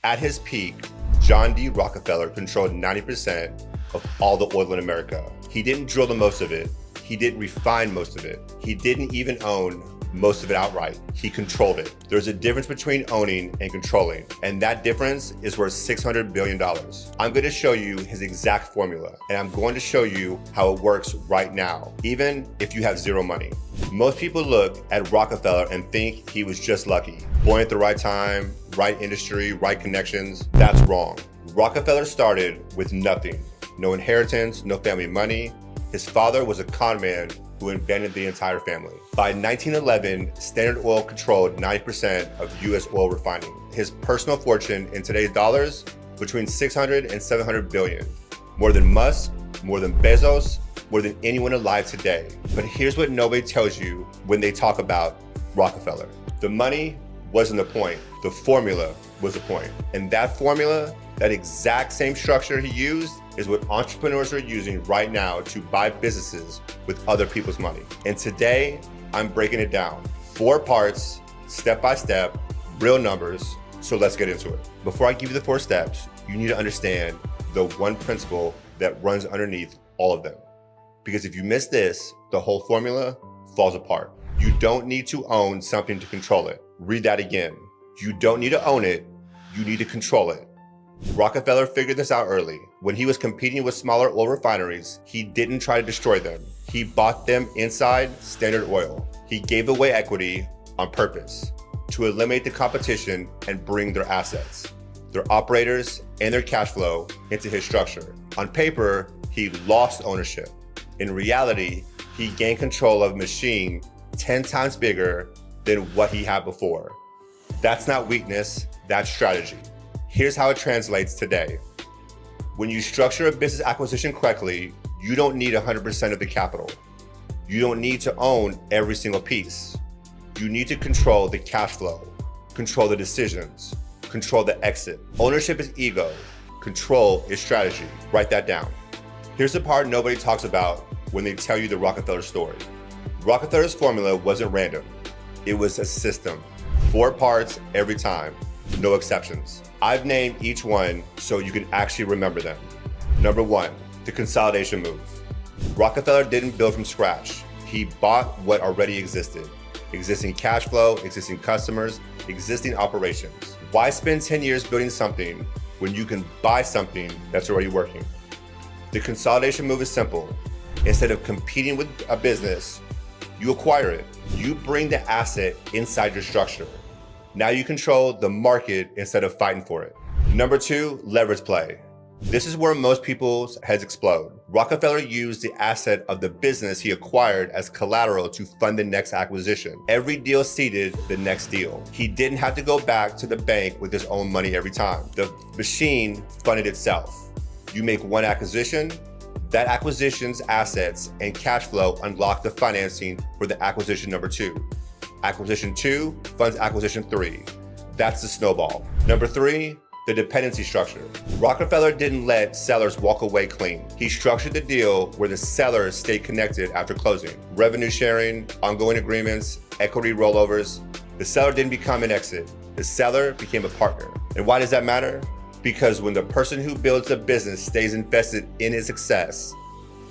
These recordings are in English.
At his peak, John D. Rockefeller controlled 90% of all the oil in America. He didn't drill the most of it. He didn't refine most of it. He didn't even own most of it outright. He controlled it. There's a difference between owning and controlling, and that difference is worth $600 billion. I'm going to show you his exact formula, and I'm going to show you how it works right now, even if you have zero money. Most people look at Rockefeller and think he was just lucky. Born at the right time, right industry, right connections. That's wrong. Rockefeller started with nothing. No inheritance, no family money. His father was a con man who invented the entire family. By 1911, Standard Oil controlled 90% of US oil refining. His personal fortune in today's dollars, between 600 and 700 billion. More than Musk, more than Bezos, more than anyone alive today. But here's what nobody tells you when they talk about Rockefeller. The money wasn't the point, the formula was the point. And that formula, that exact same structure he used, is what entrepreneurs are using right now to buy businesses with other people's money. And today, I'm breaking it down. 4 parts, step by step, real numbers. So let's get into it. Before I give you the 4 steps, you need to understand the one principle that runs underneath all of them. Because if you miss this, the whole formula falls apart. You don't need to own something to control it. Read that again. You don't need to own it, you need to control it. Rockefeller figured this out early. When he was competing with smaller oil refineries, he didn't try to destroy them. He bought them inside Standard Oil. He gave away equity on purpose to eliminate the competition and bring their assets, their operators, and their cash flow into his structure. On paper, he lost ownership. In reality, he gained control of a machine 10 times bigger than what he had before. That's not weakness, that's strategy. Here's how it translates today. When you structure a business acquisition correctly, you don't need 100% of the capital. You don't need to own every single piece. You need to control the cash flow, control the decisions, control the exit. Ownership is ego, control is strategy. Write that down. Here's the part nobody talks about when they tell you the Rockefeller story. Rockefeller's formula wasn't random. It was a system. 4 parts every time, no exceptions. I've named each one so you can actually remember them. Number 1, the consolidation move. Rockefeller didn't build from scratch. He bought what already existed. Existing cash flow, existing customers, existing operations. Why spend 10 years building something when you can buy something that's already working? The consolidation move is simple. Instead of competing with a business, you acquire it. You bring the asset inside your structure. Now you control the market instead of fighting for it. Number 2, leverage play. This is where most people's heads explode. Rockefeller used the asset of the business he acquired as collateral to fund the next acquisition. Every deal seeded the next deal. He didn't have to go back to the bank with his own money every time. The machine funded itself. You make one acquisition, that acquisition's assets and cash flow unlock the financing for the acquisition number 2. Acquisition 2 funds acquisition 3. That's the snowball. Number 3, the dependency structure. Rockefeller didn't let sellers walk away clean. He structured the deal where the sellers stayed connected after closing. Revenue sharing, ongoing agreements, equity rollovers. The seller didn't become an exit. The seller became a partner. And why does that matter? Because when the person who builds a business stays invested in its success,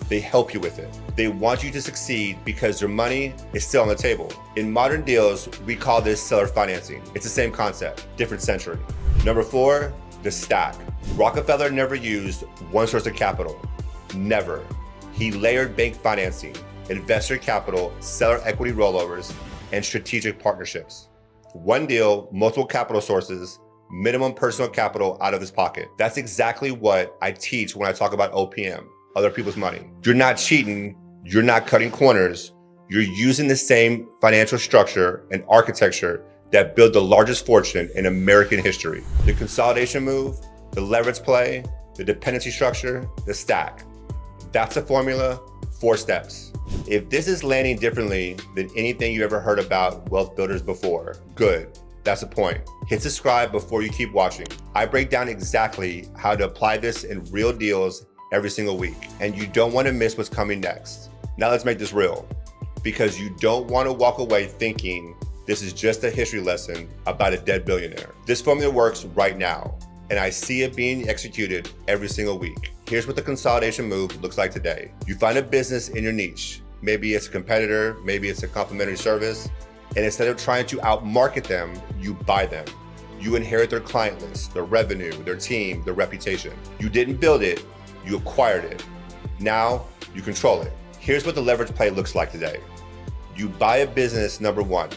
they help you with it. They want you to succeed because their money is still on the table. In modern deals, we call this seller financing. It's the same concept, different century. Number 4, the stack. Rockefeller never used one source of capital. Never. He layered bank financing, investor capital, seller equity rollovers, and strategic partnerships. One deal, multiple capital sources, minimum personal capital out of his pocket. That's exactly what I teach when I talk about OPM. Other people's money. You're not cheating, you're not cutting corners, you're using the same financial structure and architecture that built the largest fortune in American history. The consolidation move, the leverage play, the dependency structure, the stack. That's a formula, 4 steps. If this is landing differently than anything you ever heard about wealth builders before, good. That's the point. Hit subscribe before you keep watching. I break down exactly how to apply this in real deals every single week, and you don't want to miss what's coming next. Now let's make this real, because you don't want to walk away thinking This is just a history lesson about a dead billionaire. This formula works right now, and I see it being executed every single week. Here's what the consolidation move looks like today. You find a business in your niche. Maybe it's a competitor, maybe it's a complementary service, and instead of trying to outmarket them, you buy them. You inherit their client list, their revenue, their team, their reputation. You didn't build it, you acquired it. Now you control it. Here's what the leverage play looks like today. You buy a business, number one.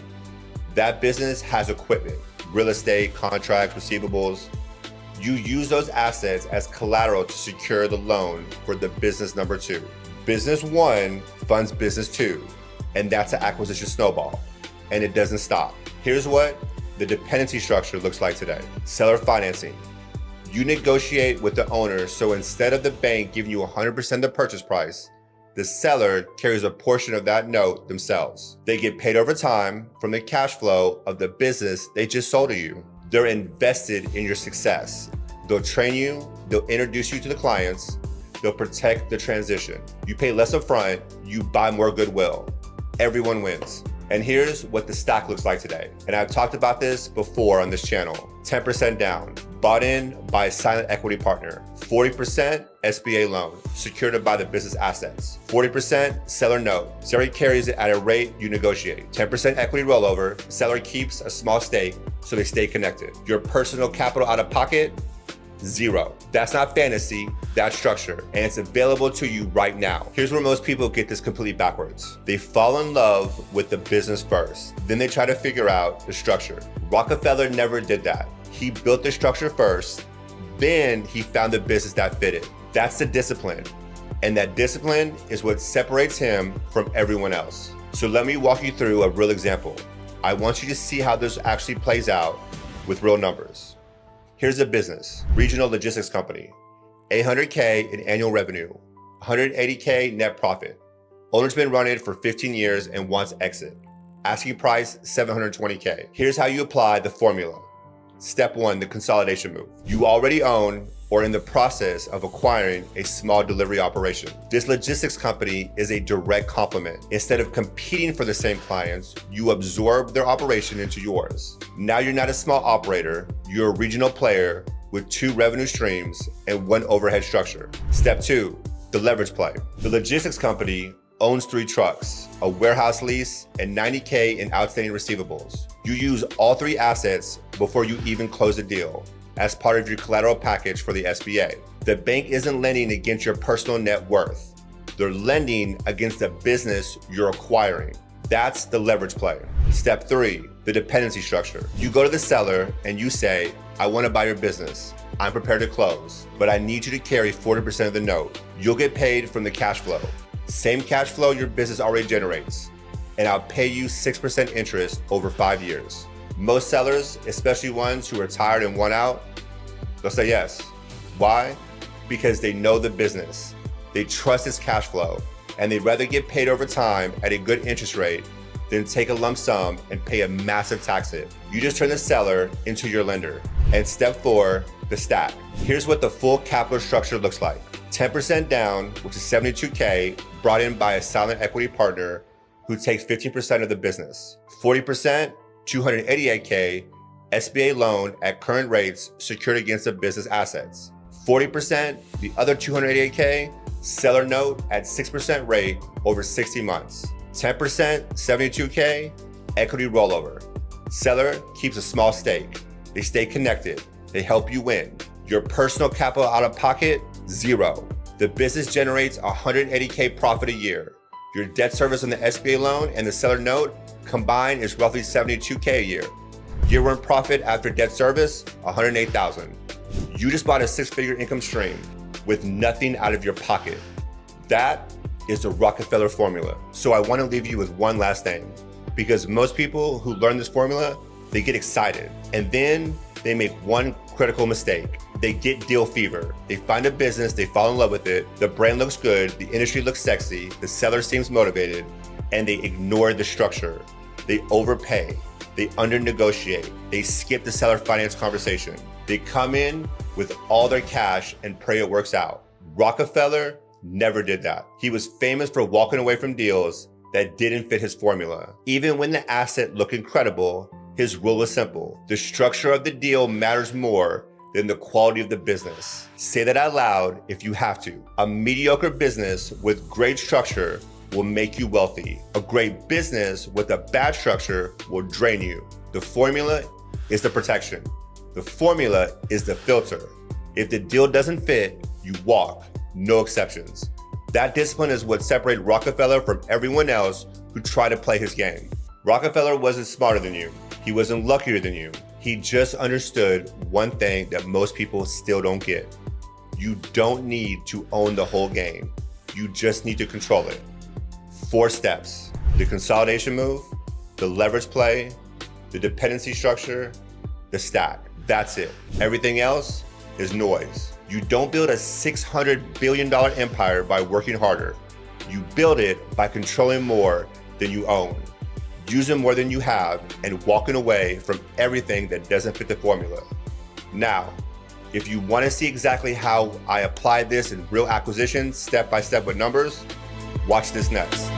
That business has equipment, real estate, contracts, receivables. You use those assets as collateral to secure the loan for the business number two. Business one funds business two, and that's an acquisition snowball, and it doesn't stop. Here's what the dependency structure looks like today. Seller financing. You negotiate with the owner, so instead of the bank giving you 100% of the purchase price, the seller carries a portion of that note themselves. They get paid over time from the cash flow of the business they just sold to you. They're invested in your success. They'll train you, they'll introduce you to the clients, they'll protect the transition. You pay less upfront, you buy more goodwill. Everyone wins. And here's what the stack looks like today. And I've talked about this before on this channel. 10% down, bought in by a silent equity partner. 40% SBA loan, secured by the business assets. 40% seller note. Seller carries it at a rate you negotiate. 10% equity rollover. Seller keeps a small stake so they stay connected. Your personal capital out of pocket, zero. That's not fantasy, that's structure, and it's available to you right now. Here's where most people get this completely backwards. They fall in love with the business first, then they try to figure out the structure. Rockefeller never did that. He built the structure first, then he found the business that fitted. That's the discipline, and that discipline is what separates him from everyone else. So let me walk you through a real example. I want you to see how this actually plays out with real numbers. Here's a business, regional logistics company, $800K in annual revenue, $180K net profit. Owner's been running it for 15 years and wants exit. Asking price, $720K. Here's how you apply the formula. Step one, the consolidation move. You already own or in the process of acquiring a small delivery operation. This logistics company is a direct complement. Instead of competing for the same clients, you absorb their operation into yours. Now you're not a small operator, you're a regional player with two revenue streams and one overhead structure. Step two, the leverage play. The logistics company owns 3 trucks, a warehouse lease, and $90K in outstanding receivables. You use all 3 assets before you even close the deal as part of your collateral package for the SBA. The bank isn't lending against your personal net worth. They're lending against the business you're acquiring. That's the leverage play. Step 3, the dependency structure. You go to the seller and you say, I want to buy your business. I'm prepared to close, but I need you to carry 40% of the note. You'll get paid from the cash flow. Same cash flow your business already generates, and I'll pay you 6% interest over 5 years. Most sellers, especially ones who are tired and want out, they'll say yes. Why? Because they know the business, they trust its cash flow, and they'd rather get paid over time at a good interest rate than take a lump sum and pay a massive tax hit. You just turn the seller into your lender. And step 4, the stack. Here's what the full capital structure looks like. 10% down, which is $72K, brought in by a silent equity partner who takes 15% of the business. 40%, $288K, SBA loan at current rates secured against the business assets. 40%, the other $288K, seller note at 6% rate over 60 months. 10%, $72K, equity rollover. Seller keeps a small stake. They stay connected. They help you win. Your personal capital out of pocket, zero. The business generates 180K profit a year. Your debt service on the SBA loan and the seller note combined is roughly 72K a year. Year one profit after debt service, 108,000. You just bought a 6-figure income stream with nothing out of your pocket. That is the Rockefeller formula. So I want to leave you with one last thing, because most people who learn this formula, they get excited and then they make one critical mistake. They get deal fever. They find a business, they fall in love with it, the brand looks good, the industry looks sexy, the seller seems motivated, and they ignore the structure. They overpay, they under-negotiate, they skip the seller finance conversation. They come in with all their cash and pray it works out. Rockefeller never did that. He was famous for walking away from deals that didn't fit his formula. Even when the asset looked incredible, his rule is simple. The structure of the deal matters more than the quality of the business. Say that out loud if you have to. A mediocre business with great structure will make you wealthy. A great business with a bad structure will drain you. The formula is the protection. The formula is the filter. If the deal doesn't fit, you walk, no exceptions. That discipline is what separated Rockefeller from everyone else who tried to play his game. Rockefeller wasn't smarter than you. He wasn't luckier than you. He just understood one thing that most people still don't get. You don't need to own the whole game. You just need to control it. 4 steps: the consolidation move, the leverage play, the dependency structure, the stack. That's it. Everything else is noise. You don't build a $600 billion empire by working harder. You build it by controlling more than you own, using more than you have, and walking away from everything that doesn't fit the formula. Now, if you want to see exactly how I apply this in real acquisitions, step by step with numbers, watch this next.